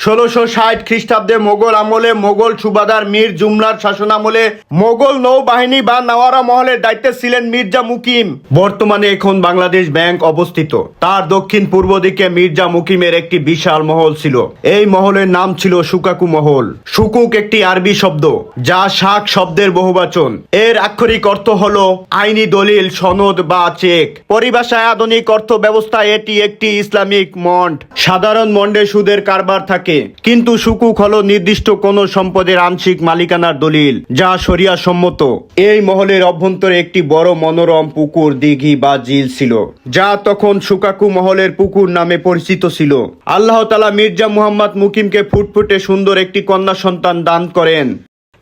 1660 খ্রিস্টাব্দে মোগল আমলে মোগল সুবাদার মীর জুমলার শাসনামলে মোগল নৌবাহিনী বা নাওয়ারা মহলের দায়িত্বে ছিলেন মির্জা মুকিম। বর্তমানে এখন বাংলাদেশ ব্যাংক অবস্থিত। তার দক্ষিণ পূর্ব দিকে মির্জা মুকিমের একটি বিশাল মহল ছিল। এই মহলের নাম ছিল সুকাকু মহল। সুকুক একটি আরবি শব্দ যা শাক শব্দের বহুবচন। এর আক্ষরিক অর্থ হলো আইনি দলিল, সনদ বা চেক। পরিভাষায় আধুনিক অর্থ ব্যবস্থায় এটি একটি ইসলামিক মন্ড। সাধারণ মন্ডে সুদের কারবার থাকে, কিন্তু সুকুক হলো নির্দিষ্ট কোন সম্পদের আংশিক মালিকানার দলিল যা শরিয়া সম্মত। এই মহলের অভ্যন্তরে একটি বড় মনোরম পুকুর, দিঘি বা ঝিল ছিল, যা তখন সুকাকু মহলের পুকুর নামে পরিচিত ছিল। আল্লাহ তাআলা মির্জা মুহাম্মদ মুকিমকে ফুটফুটে সুন্দর একটি কন্যা সন্তান দান করেন।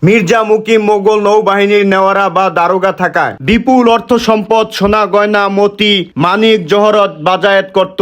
মির্জা মুকিম মোগল নৌবাহিনীর নেওয়ারা বা দারোগা থাকায় বিপুল অর্থ সম্পদ, সোনা গয়না, মতি, মানিক, জহরত বাজায়াত করত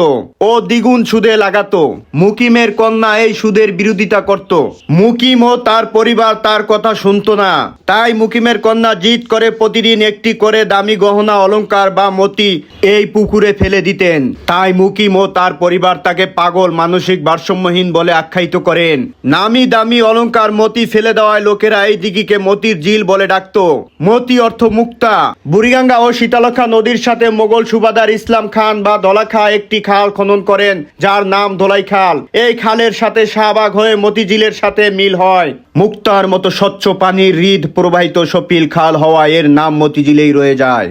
ও দ্বিগুণ সুদে লাগাতো। মুকিমের কন্যা এই সুদের বিরোধিতা করত। মুকিম ও তার পরিবার তার কথা শুনতো না। তাই মুকিমের কন্যা জিদ করে প্রতিদিন একটি করে দামি গহনা, অলংকার বা মতি এই পুকুরে ফেলে দিতেন। তাই মুকিম ও তার পরিবার তাকে পাগল, মানসিক ভারসাম্যহীন বলে আখ্যায়িত করেন। নামি দামি অলংকার, মতি ফেলে দেওয়ায় লোকেরা এই দিঘিকে মতির ঝিল বলে ডাকতো। মতি অর্থ মুক্তা। বুড়িগঙ্গা ও শীতলক্ষা নদীর সাথে মোগল সুবাদার ইসলাম খান বা ধলা খা একটি খাল খনন করেন, যার নাম ধলাই খাল। এই খালের সাথে শাহবাগ হয়ে মতিঝিলের সাথে মিল হয়। মুক্তার মতো স্বচ্ছ পানির হ্রদ প্রবাহিত সপিল খাল হওয়া এর নাম মতিঝিলেই রয়ে যায়।